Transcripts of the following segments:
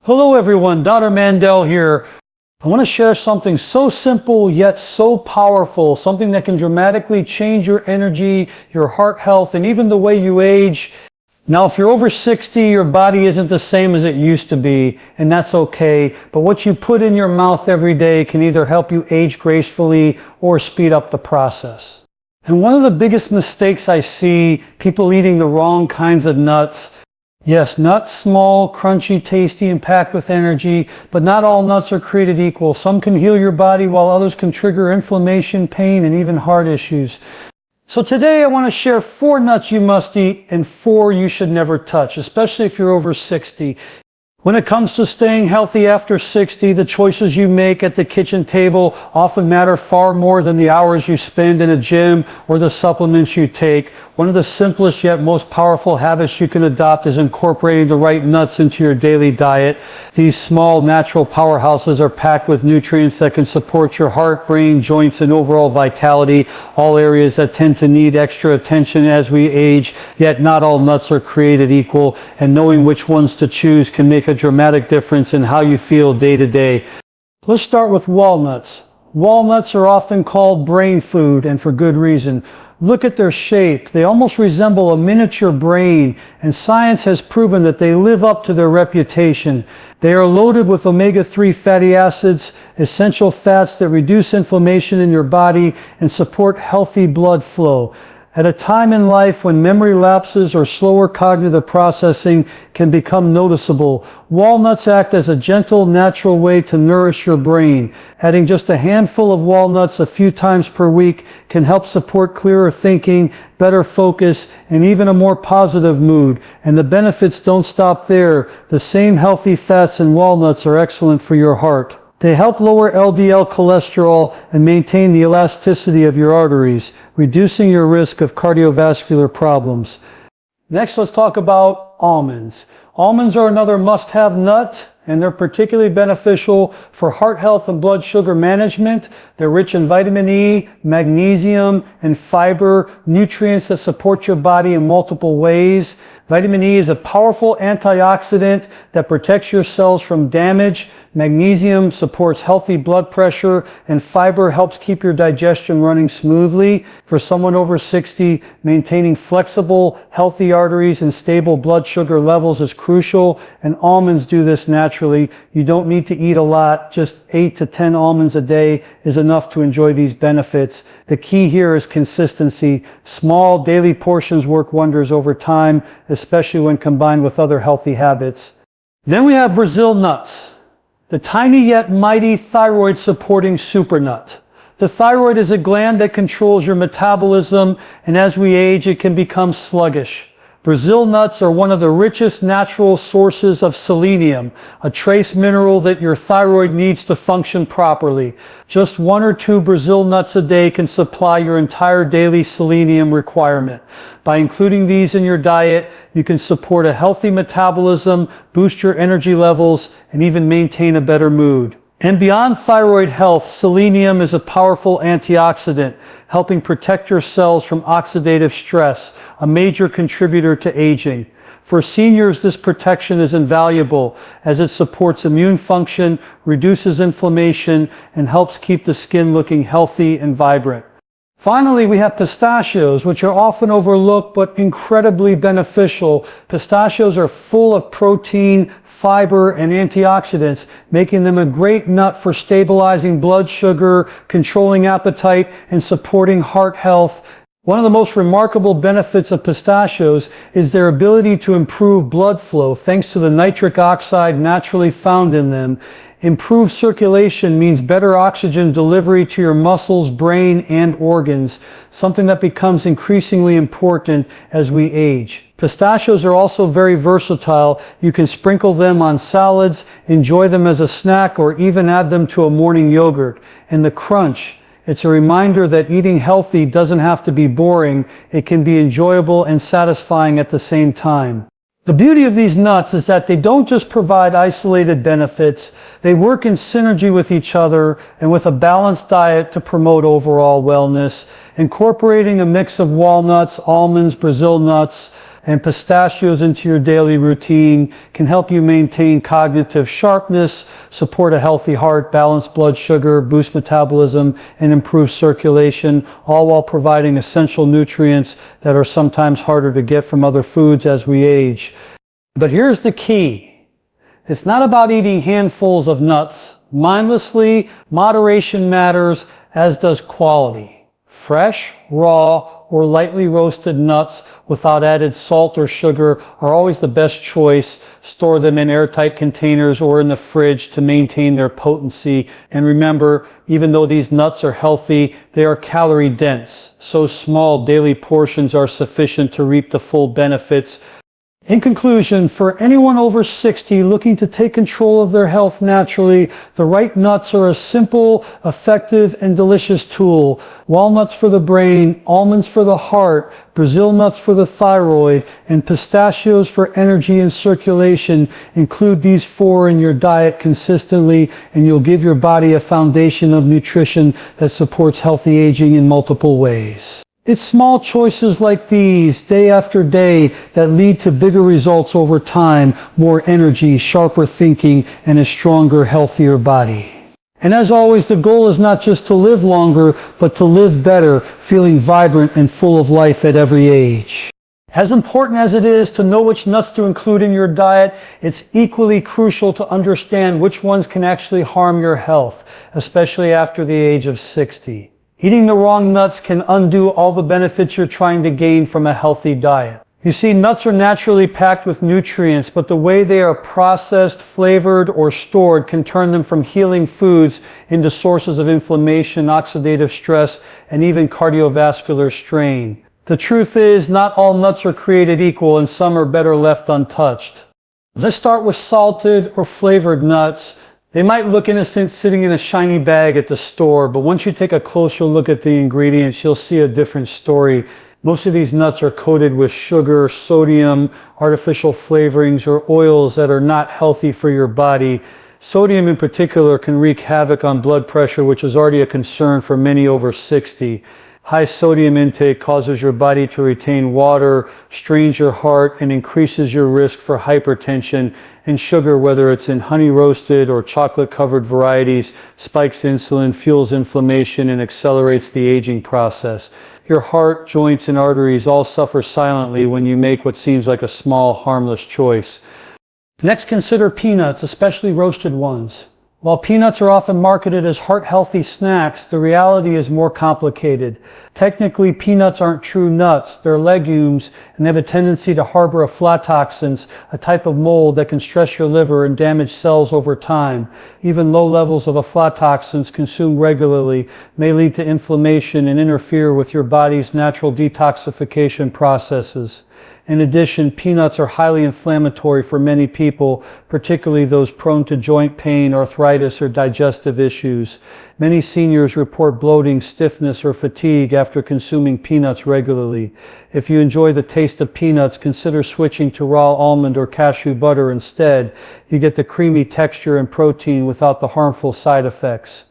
Hello everyone, Dr. Mandell here. I want to share something so simple yet so powerful, something that can dramatically change your energy, your heart health, and even the way you age. Now, if you're over 60, your body isn't the same as it used to be, and that's okay. But what you put in your mouth every day can either help you age gracefully or speed up the process. And one of the biggest mistakes I see, people eating the wrong kinds of nuts. Yes, nuts, small, crunchy, tasty, and packed with energy, but not all nuts are created equal. Some can heal your body while others can trigger inflammation, pain, and even heart issues. So today I want to share 4 nuts you must eat and 4 you should never touch, especially if you're over 60. When it comes to staying healthy after 60, the choices you make at the kitchen table often matter far more than the hours you spend in a gym or the supplements you take. One of the simplest yet most powerful habits you can adopt is incorporating the right nuts into your daily diet. These small natural powerhouses are packed with nutrients that can support your heart, brain, joints, and overall vitality, all areas that tend to need extra attention as we age, yet not all nuts are created equal, and knowing which ones to choose can make a dramatic difference in how you feel day to day. Let's start with walnuts. Walnuts are often called brain food, and for good reason. Look at their shape. They almost resemble a miniature brain, and science has proven that they live up to their reputation. They are loaded with omega-3 fatty acids, essential fats that reduce inflammation in your body and support healthy blood flow. At a time in life when memory lapses or slower cognitive processing can become noticeable, walnuts act as a gentle, natural way to nourish your brain. Adding just a handful of walnuts a few times per week can help support clearer thinking, better focus, and even a more positive mood. And the benefits don't stop there. The same healthy fats in walnuts are excellent for your heart. They help lower LDL cholesterol and maintain the elasticity of your arteries, reducing your risk of cardiovascular problems. Next, let's talk about almonds. Almonds are another must-have nut, and they're particularly beneficial for heart health and blood sugar management. They're rich in vitamin E, magnesium, and fiber, nutrients that support your body in multiple ways. Vitamin E is a powerful antioxidant that protects your cells from damage. Magnesium supports healthy blood pressure, and fiber helps keep your digestion running smoothly. For someone over 60, maintaining flexible, healthy arteries and stable blood sugar levels is crucial, and almonds do this naturally. You don't need to eat a lot. Just 8 to 10 almonds a day is enough to enjoy these benefits. The key here is consistency. Small daily portions work wonders over time, especially when combined with other healthy habits. Then we have Brazil nuts, the tiny yet mighty thyroid supporting supernut. The thyroid is a gland that controls your metabolism, and as we age it can become sluggish. Brazil nuts are one of the richest natural sources of selenium, a trace mineral that your thyroid needs to function properly. Just 1 or 2 Brazil nuts a day can supply your entire daily selenium requirement. By including these in your diet, you can support a healthy metabolism, boost your energy levels, and even maintain a better mood. And beyond thyroid health, selenium is a powerful antioxidant, helping protect your cells from oxidative stress, a major contributor to aging. For seniors, this protection is invaluable as it supports immune function, reduces inflammation, and helps keep the skin looking healthy and vibrant. Finally, we have pistachios, which are often overlooked but incredibly beneficial. Pistachios are full of protein, fiber, and antioxidants, making them a great nut for stabilizing blood sugar, controlling appetite, and supporting heart health. One of the most remarkable benefits of pistachios is their ability to improve blood flow thanks to the nitric oxide naturally found in them. Improved circulation means better oxygen delivery to your muscles, brain, and organs, something that becomes increasingly important as we age. Pistachios are also very versatile. You can sprinkle them on salads, enjoy them as a snack, or even add them to a morning yogurt. And the crunch. It's a reminder that eating healthy doesn't have to be boring. It can be enjoyable and satisfying at the same time. The beauty of these nuts is that they don't just provide isolated benefits, they work in synergy with each other and with a balanced diet to promote overall wellness. Incorporating a mix of walnuts, almonds, Brazil nuts, and pistachios into your daily routine can help you maintain cognitive sharpness, support a healthy heart, balance blood sugar, boost metabolism, and improve circulation, all while providing essential nutrients that are sometimes harder to get from other foods as we age. But here's the key. It's not about eating handfuls of nuts mindlessly. Moderation matters, as does quality. Fresh, raw, or lightly roasted nuts without added salt or sugar are always the best choice. Store them in airtight containers or in the fridge to maintain their potency. And remember, even though these nuts are healthy, they are calorie dense. So small daily portions are sufficient to reap the full benefits. In conclusion, for anyone over 60 looking to take control of their health naturally, the right nuts are a simple, effective, and delicious tool. Walnuts for the brain, almonds for the heart, Brazil nuts for the thyroid, and pistachios for energy and circulation. Include these four in your diet consistently, and you'll give your body a foundation of nutrition that supports healthy aging in multiple ways. It's small choices like these, day after day, that lead to bigger results over time, more energy, sharper thinking, and a stronger, healthier body. And as always, the goal is not just to live longer, but to live better, feeling vibrant and full of life at every age. As important as it is to know which nuts to include in your diet, it's equally crucial to understand which ones can actually harm your health, especially after the age of 60. Eating the wrong nuts can undo all the benefits you're trying to gain from a healthy diet. You see, nuts are naturally packed with nutrients, but the way they are processed, flavored, or stored can turn them from healing foods into sources of inflammation, oxidative stress, and even cardiovascular strain. The truth is, not all nuts are created equal, and some are better left untouched. Let's start with salted or flavored nuts. They might look innocent sitting in a shiny bag at the store, but once you take a closer look at the ingredients, you'll see a different story. Most of these nuts are coated with sugar, sodium, artificial flavorings, or oils that are not healthy for your body. Sodium in particular can wreak havoc on blood pressure, which is already a concern for many over 60. High sodium intake causes your body to retain water, strains your heart, and increases your risk for hypertension. And sugar, whether it's in honey roasted or chocolate covered varieties, spikes insulin, fuels inflammation, and accelerates the aging process. Your heart, joints, and arteries all suffer silently when you make what seems like a small, harmless choice. Next, consider peanuts, especially roasted ones. While peanuts are often marketed as heart-healthy snacks, the reality is more complicated. Technically, peanuts aren't true nuts. They're legumes, and they have a tendency to harbor aflatoxins, a type of mold that can stress your liver and damage cells over time. Even low levels of aflatoxins consumed regularly may lead to inflammation and interfere with your body's natural detoxification processes. In addition, peanuts are highly inflammatory for many people, particularly those prone to joint pain, arthritis, or digestive issues. Many seniors report bloating, stiffness, or fatigue after consuming peanuts regularly. If you enjoy the taste of peanuts, consider switching to raw almond or cashew butter instead. You get the creamy texture and protein without the harmful side effects.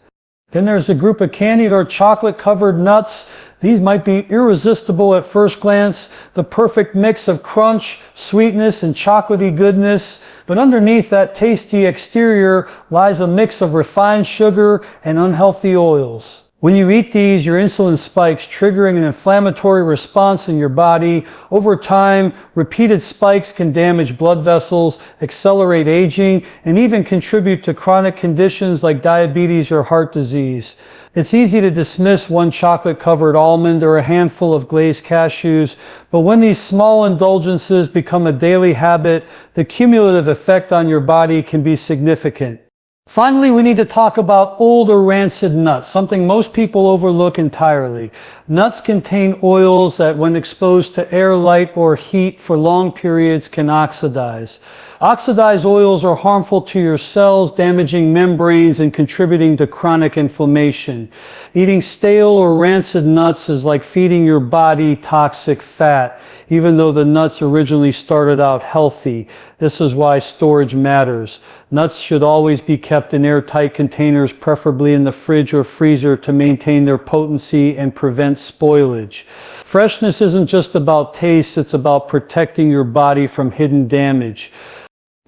Then there's a group of candied or chocolate-covered nuts. These might be irresistible at first glance, the perfect mix of crunch, sweetness, and chocolatey goodness. But underneath that tasty exterior lies a mix of refined sugar and unhealthy oils. When you eat these, your insulin spikes, triggering an inflammatory response in your body. Over time, repeated spikes can damage blood vessels, accelerate aging, and even contribute to chronic conditions like diabetes or heart disease. It's easy to dismiss one chocolate-covered almond or a handful of glazed cashews, but when these small indulgences become a daily habit, the cumulative effect on your body can be significant. Finally, we need to talk about old or rancid nuts, something most people overlook entirely. Nuts contain oils that, when exposed to air, light, or heat for long periods, can oxidize. Oxidized oils are harmful to your cells, damaging membranes and contributing to chronic inflammation. Eating stale or rancid nuts is like feeding your body toxic fat. even though the nuts originally started out healthy. This is why storage matters. Nuts should always be kept in airtight containers, preferably in the fridge or freezer, to maintain their potency and prevent spoilage. Freshness isn't just about taste, it's about protecting your body from hidden damage.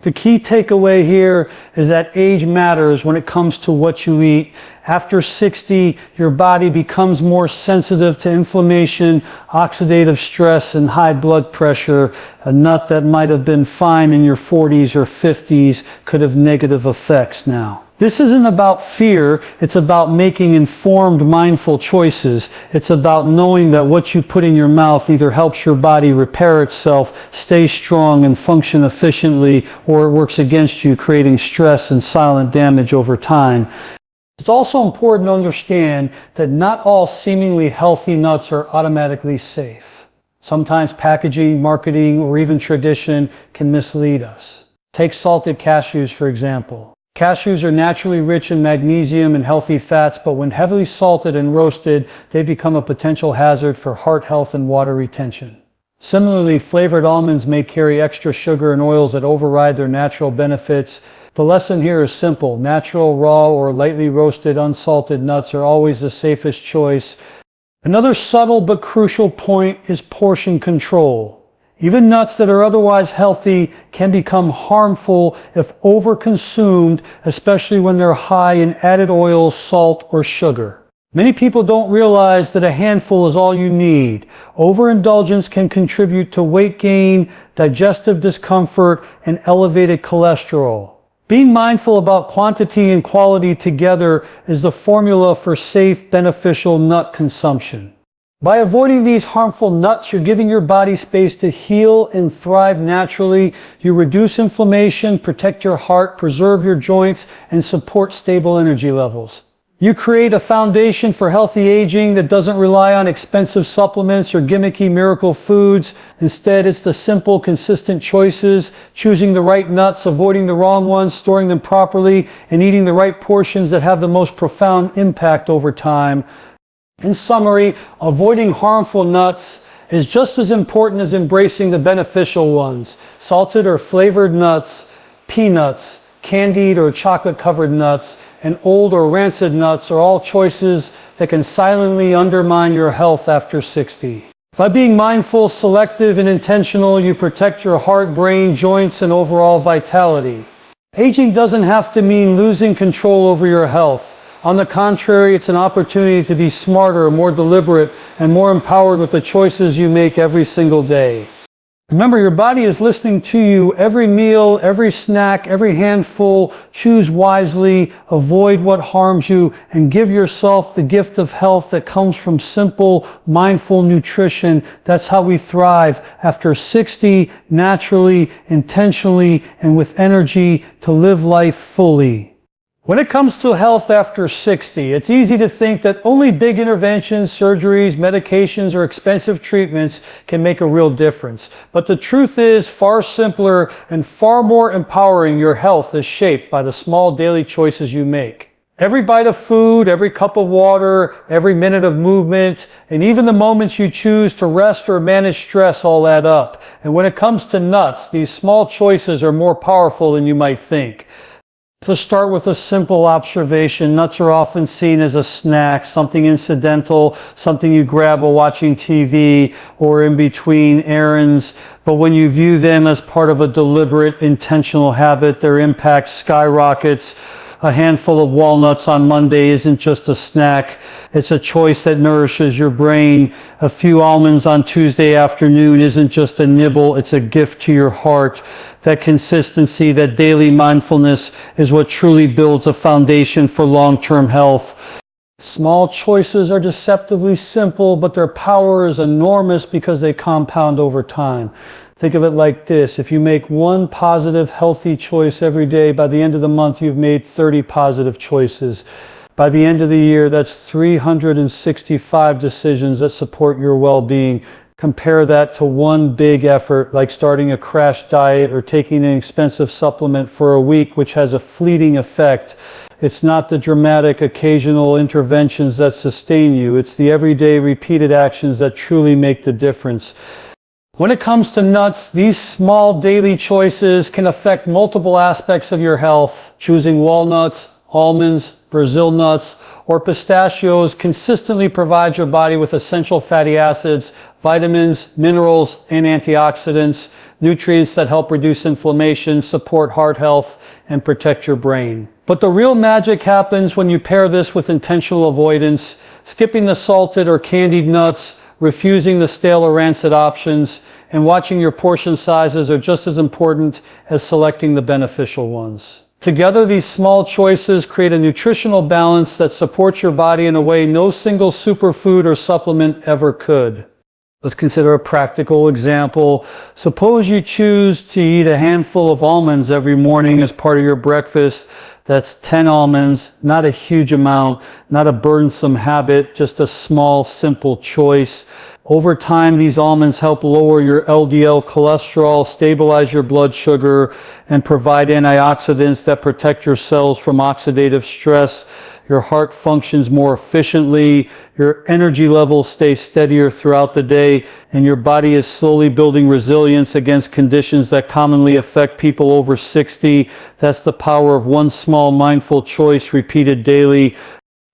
The key takeaway here is that age matters when it comes to what you eat. After 60, your body becomes more sensitive to inflammation, oxidative stress, and high blood pressure. A nut that might have been fine in your 40s or 50s could have negative effects now. This isn't about fear, it's about making informed, mindful choices. It's about knowing that what you put in your mouth either helps your body repair itself, stay strong, and function efficiently, or it works against you, creating stress and silent damage over time. It's also important to understand that not all seemingly healthy nuts are automatically safe. Sometimes packaging, marketing, or even tradition can mislead us. Take salted cashews, for example. Cashews are naturally rich in magnesium and healthy fats, but when heavily salted and roasted, they become a potential hazard for heart health and water retention. Similarly, flavored almonds may carry extra sugar and oils that override their natural benefits. The lesson here is simple. Natural, raw, or lightly roasted, unsalted nuts are always the safest choice. Another subtle but crucial point is portion control. Even nuts that are otherwise healthy can become harmful if overconsumed, especially when they're high in added oils, salt, or sugar. Many people don't realize that a handful is all you need. Overindulgence can contribute to weight gain, digestive discomfort, and elevated cholesterol. Being mindful about quantity and quality together is the formula for safe, beneficial nut consumption. By avoiding these harmful nuts, you're giving your body space to heal and thrive naturally. You reduce inflammation, protect your heart, preserve your joints, and support stable energy levels. You create a foundation for healthy aging that doesn't rely on expensive supplements or gimmicky miracle foods. Instead, it's the simple, consistent choices, choosing the right nuts, avoiding the wrong ones, storing them properly, and eating the right portions that have the most profound impact over time. In summary, avoiding harmful nuts is just as important as embracing the beneficial ones. Salted or flavored nuts, peanuts, candied or chocolate-covered nuts, and old or rancid nuts are all choices that can silently undermine your health after 60. By being mindful, selective, and intentional, you protect your heart, brain, joints, and overall vitality. Aging doesn't have to mean losing control over your health. On the contrary, it's an opportunity to be smarter, more deliberate, and more empowered with the choices you make every single day. Remember, your body is listening to you. Every meal, every snack, every handful. Choose wisely, avoid what harms you, and give yourself the gift of health that comes from simple, mindful nutrition. That's how we thrive after 60, naturally, intentionally, and with energy to live life fully. When it comes to health after 60, it's easy to think that only big interventions, surgeries, medications, or expensive treatments can make a real difference. But the truth is far simpler and far more empowering. Your health is shaped by the small daily choices you make. Every bite of food, every cup of water, every minute of movement, and even the moments you choose to rest or manage stress all add up. And when it comes to nuts, these small choices are more powerful than you might think. To start with a simple observation, nuts are often seen as a snack, something incidental, something you grab while watching TV or in between errands. But when you view them as part of a deliberate, intentional habit, their impact skyrockets. A handful of walnuts on Monday isn't just a snack. It's a choice that nourishes your brain. A few almonds on Tuesday afternoon isn't just a nibble, it's a gift to your heart. That consistency, that daily mindfulness is what truly builds a foundation for long-term health. Small choices are deceptively simple, but their power is enormous because they compound over time. Think of it like this. If you make one positive, healthy choice every day, by the end of the month, you've made 30 positive choices. By the end of the year, that's 365 decisions that support your well-being. Compare that to one big effort, like starting a crash diet or taking an expensive supplement for a week, which has a fleeting effect. It's not the dramatic, occasional interventions that sustain you. It's the everyday, repeated actions that truly make the difference. When it comes to nuts, these small daily choices can affect multiple aspects of your health. Choosing walnuts, almonds, Brazil nuts, or pistachios consistently provides your body with essential fatty acids, vitamins, minerals, and antioxidants, nutrients that help reduce inflammation, support heart health, and protect your brain. But the real magic happens when you pair this with intentional avoidance, skipping the salted or candied nuts, refusing the stale or rancid options, and watching your portion sizes are just as important as selecting the beneficial ones. Together, these small choices create a nutritional balance that supports your body in a way no single superfood or supplement ever could. Let's consider a practical example. Suppose you choose to eat a handful of almonds every morning as part of your breakfast. That's 10 almonds, not a huge amount, not a burdensome habit, just a small, simple choice. Over time, these almonds help lower your LDL cholesterol, stabilize your blood sugar, and provide antioxidants that protect your cells from oxidative stress. Your heart functions more efficiently, your energy levels stay steadier throughout the day, and your body is slowly building resilience against conditions that commonly affect people over 60. That's the power of one small mindful choice repeated daily.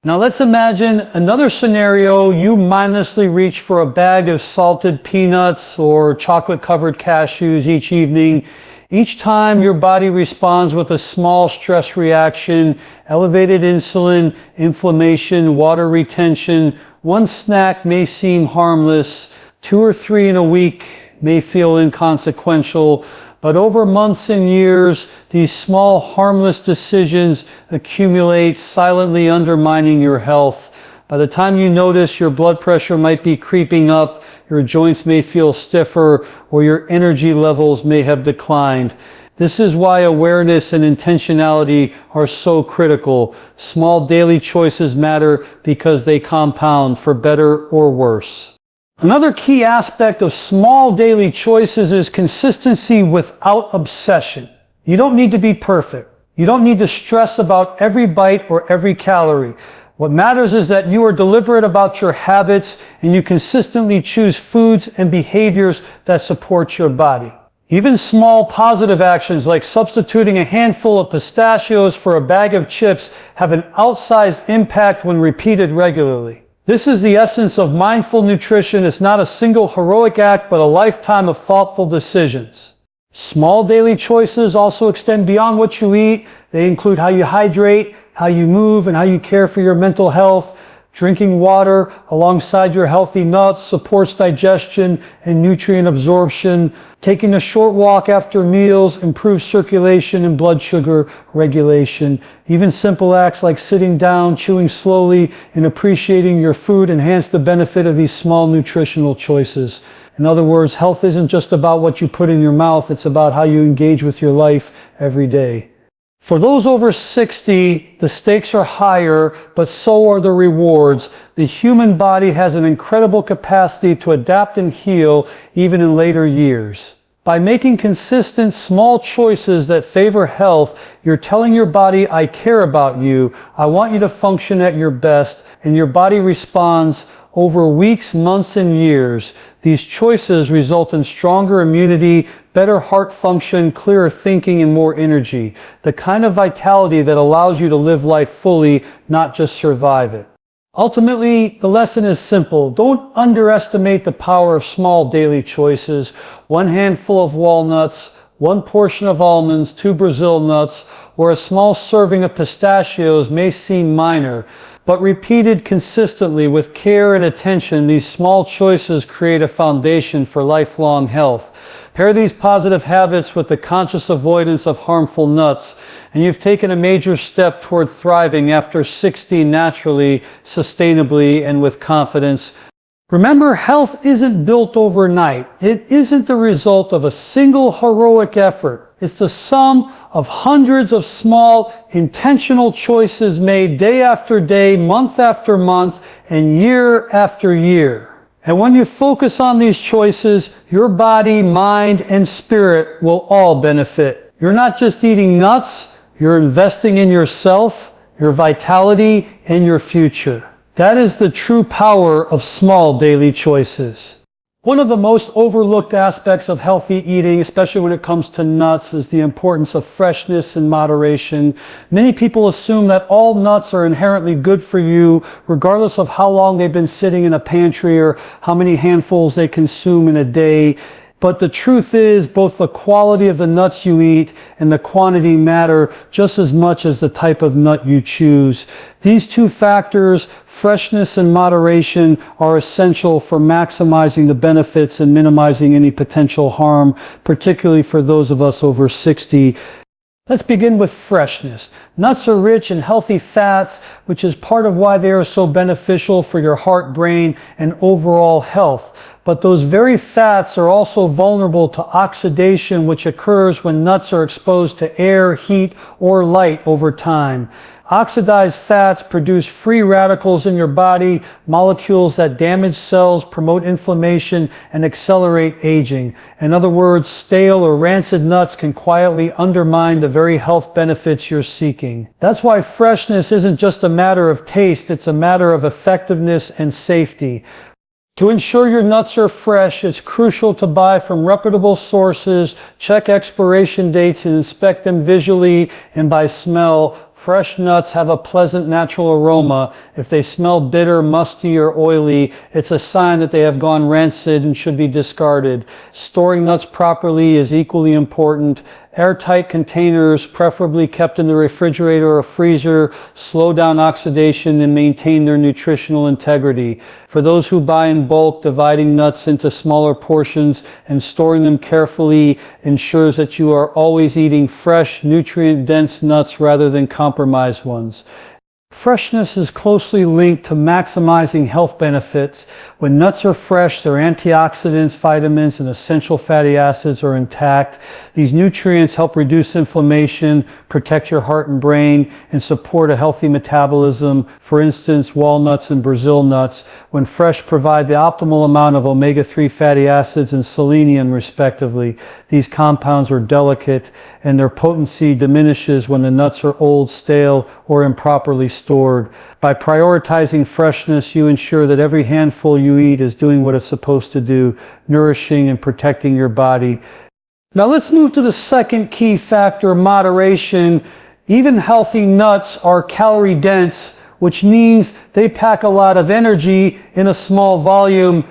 Now let's imagine another scenario. You mindlessly reach for a bag of salted peanuts or chocolate-covered cashews each evening. Each time your body responds with a small stress reaction, elevated insulin, inflammation, water retention. One snack may seem harmless, 2 or 3 in a week may feel inconsequential, but over months and years, these small harmless decisions accumulate, silently undermining your health. By the time you notice, your blood pressure might be creeping up, your joints may feel stiffer, or your energy levels may have declined. This is why awareness and intentionality are so critical. Small daily choices matter because they compound for better or worse. Another key aspect of small daily choices is consistency without obsession. You don't need to be perfect. You don't need to stress about every bite or every calorie. What matters is that you are deliberate about your habits and you consistently choose foods and behaviors that support your body. Even small positive actions like substituting a handful of pistachios for a bag of chips have an outsized impact when repeated regularly. This is the essence of mindful nutrition. It's not a single heroic act, but a lifetime of thoughtful decisions. Small daily choices also extend beyond what you eat. They include how you hydrate, how you move, and how you care for your mental health. Drinking water alongside your healthy nuts supports digestion and nutrient absorption. Taking a short walk after meals improves circulation and blood sugar regulation. Even simple acts like sitting down, chewing slowly, and appreciating your food enhance the benefit of these small nutritional choices. In other words, health isn't just about what you put in your mouth, it's about how you engage with your life every day. For those over 60, the stakes are higher, but so are the rewards. The human body has an incredible capacity to adapt and heal even in later years. By making consistent, small choices that favor health, you're telling your body, I care about you, I want you to function at your best, and your body responds over weeks, months, and years. These choices result in stronger immunity, better heart function, clearer thinking, and more energy. The kind of vitality that allows you to live life fully, not just survive it. Ultimately, the lesson is simple. Don't underestimate the power of small daily choices. 1 handful of walnuts, 1 portion of almonds, 2 Brazil nuts, or a small serving of pistachios may seem minor, but repeated consistently with care and attention, these small choices create a foundation for lifelong health. Pair these positive habits with the conscious avoidance of harmful nuts, and you've taken a major step toward thriving after 60 naturally, sustainably, and with confidence. Remember, health isn't built overnight. It isn't the result of a single heroic effort. It's the sum of hundreds of small, intentional choices made day after day, month after month, and year after year. And when you focus on these choices, your body, mind, and spirit will all benefit. You're not just eating nuts, you're investing in yourself, your vitality, and your future. That is the true power of small daily choices. One of the most overlooked aspects of healthy eating, especially when it comes to nuts, is the importance of freshness and moderation. Many people assume that all nuts are inherently good for you, regardless of how long they've been sitting in a pantry or how many handfuls they consume in a day. But the truth is, both the quality of the nuts you eat and the quantity matter just as much as the type of nut you choose. These two factors, freshness and moderation, are essential for maximizing the benefits and minimizing any potential harm, particularly for those of us over 60. Let's begin with freshness. Nuts are rich in healthy fats, which is part of why they are so beneficial for your heart, brain, and overall health. But those very fats are also vulnerable to oxidation, which occurs when nuts are exposed to air, heat, or light over time. Oxidized fats produce free radicals in your body, molecules that damage cells, promote inflammation, and accelerate aging. In other words, stale or rancid nuts can quietly undermine the very health benefits you're seeking. That's why freshness isn't just a matter of taste, it's a matter of effectiveness and safety. To ensure your nuts are fresh, it's crucial to buy from reputable sources, check expiration dates, and inspect them visually and by smell. Fresh nuts have a pleasant natural aroma. If they smell bitter, musty, or oily, it's a sign that they have gone rancid and should be discarded. Storing nuts properly is equally important. Airtight containers, preferably kept in the refrigerator or freezer, slow down oxidation and maintain their nutritional integrity. For those who buy in bulk, dividing nuts into smaller portions and storing them carefully ensures that you are always eating fresh, nutrient-dense nuts rather than compromised ones. Freshness is closely linked to maximizing health benefits. When nuts are fresh, their antioxidants, vitamins, and essential fatty acids are intact. These nutrients help reduce inflammation, protect your heart and brain, and support a healthy metabolism. For instance, walnuts and Brazil nuts, when fresh, provide the optimal amount of omega-3 fatty acids and selenium, respectively. These compounds are delicate, and their potency diminishes when the nuts are old, stale, or improperly stored. By prioritizing freshness, you ensure that every handful you eat is doing what it's supposed to do, nourishing and protecting your body. Now let's move to the second key factor, moderation. Even healthy nuts are calorie dense, which means they pack a lot of energy in a small volume.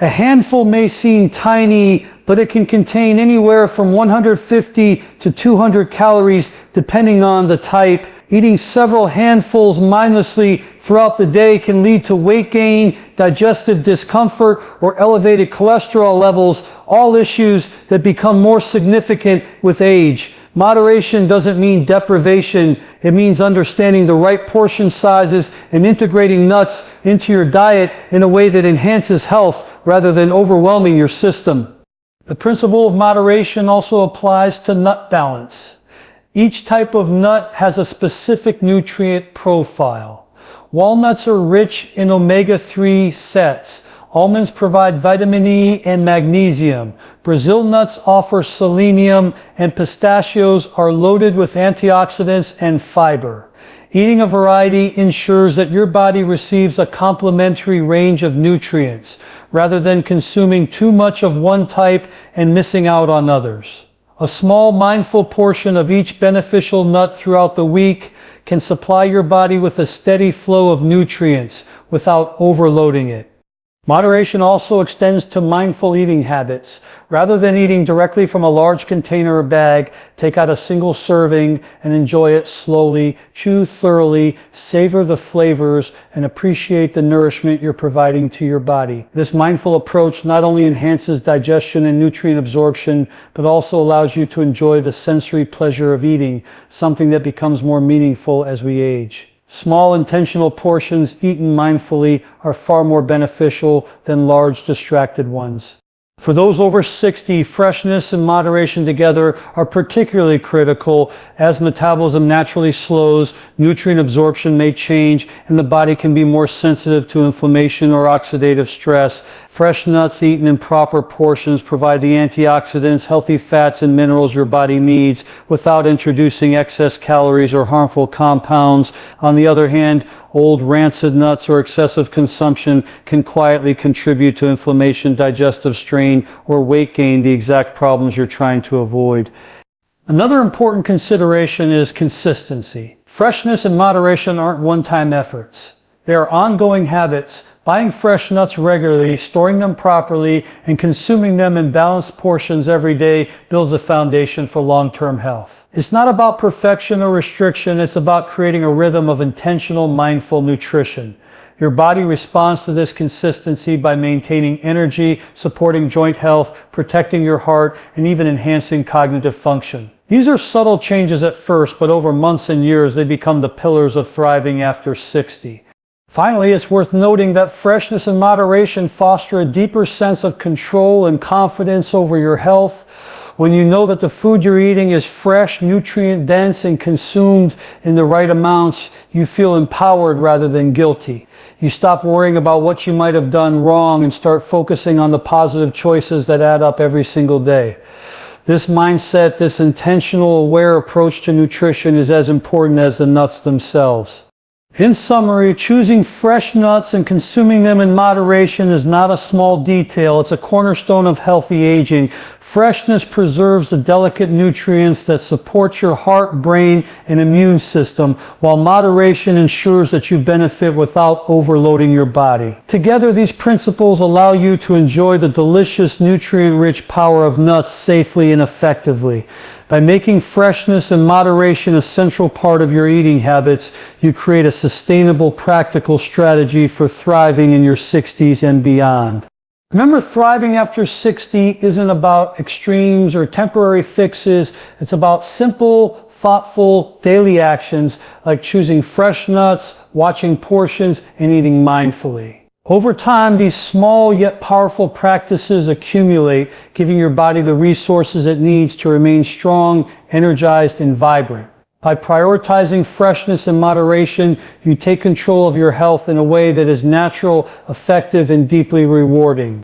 A handful may seem tiny, but it can contain anywhere from 150 to 200 calories depending on the type. Eating several handfuls mindlessly throughout the day can lead to weight gain, digestive discomfort, or elevated cholesterol levels, all issues that become more significant with age. Moderation doesn't mean deprivation. It means understanding the right portion sizes and integrating nuts into your diet in a way that enhances health rather than overwhelming your system. The principle of moderation also applies to nut balance. Each type of nut has a specific nutrient profile. Walnuts are rich in omega-3 sets. Almonds provide vitamin E and magnesium. Brazil nuts offer selenium, and pistachios are loaded with antioxidants and fiber. Eating a variety ensures that your body receives a complementary range of nutrients, rather than consuming too much of one type and missing out on others. A small, mindful portion of each beneficial nut throughout the week can supply your body with a steady flow of nutrients without overloading it. Moderation also extends to mindful eating habits. Rather than eating directly from a large container or bag, take out a single serving and enjoy it slowly. Chew thoroughly, savor the flavors, and appreciate the nourishment you're providing to your body. This mindful approach not only enhances digestion and nutrient absorption, but also allows you to enjoy the sensory pleasure of eating, something that becomes more meaningful as we age. Small intentional portions eaten mindfully are far more beneficial than large distracted ones. For those over 60, freshness and moderation together are particularly critical. As metabolism naturally slows, nutrient absorption may change, and the body can be more sensitive to inflammation or oxidative stress. Fresh nuts eaten in proper portions provide the antioxidants, healthy fats, and minerals your body needs without introducing excess calories or harmful compounds. On the other hand, Old rancid nuts or excessive consumption can quietly contribute to inflammation, digestive strain, or weight gain, the exact problems you're trying to avoid. Another important consideration is consistency. Freshness and moderation aren't one-time efforts. They are ongoing habits. Buying fresh nuts regularly, storing them properly, and consuming them in balanced portions every day builds a foundation for long-term health. It's not about perfection or restriction, it's about creating a rhythm of intentional, mindful nutrition. Your body responds to this consistency by maintaining energy, supporting joint health, protecting your heart, and even enhancing cognitive function. These are subtle changes at first, but over months and years, they become the pillars of thriving after 60. Finally, it's worth noting that freshness and moderation foster a deeper sense of control and confidence over your health. When you know that the food you're eating is fresh, nutrient-dense, and consumed in the right amounts, you feel empowered rather than guilty. You stop worrying about what you might have done wrong and start focusing on the positive choices that add up every single day. This mindset, this intentional, aware approach to nutrition is as important as the nuts themselves. In summary, choosing fresh nuts and consuming them in moderation is not a small detail. It's a cornerstone of healthy aging. Freshness preserves the delicate nutrients that support your heart, brain, and immune system, while moderation ensures that you benefit without overloading your body. Together, these principles allow you to enjoy the delicious, nutrient-rich power of nuts safely and effectively. By making freshness and moderation a central part of your eating habits, you create a sustainable, practical strategy for thriving in your 60s and beyond. Remember, thriving after 60 isn't about extremes or temporary fixes. It's about simple, thoughtful, daily actions like choosing fresh nuts, watching portions, and eating mindfully. Over time, these small yet powerful practices accumulate, giving your body the resources it needs to remain strong, energized, and vibrant. By prioritizing freshness and moderation, you take control of your health in a way that is natural, effective, and deeply rewarding.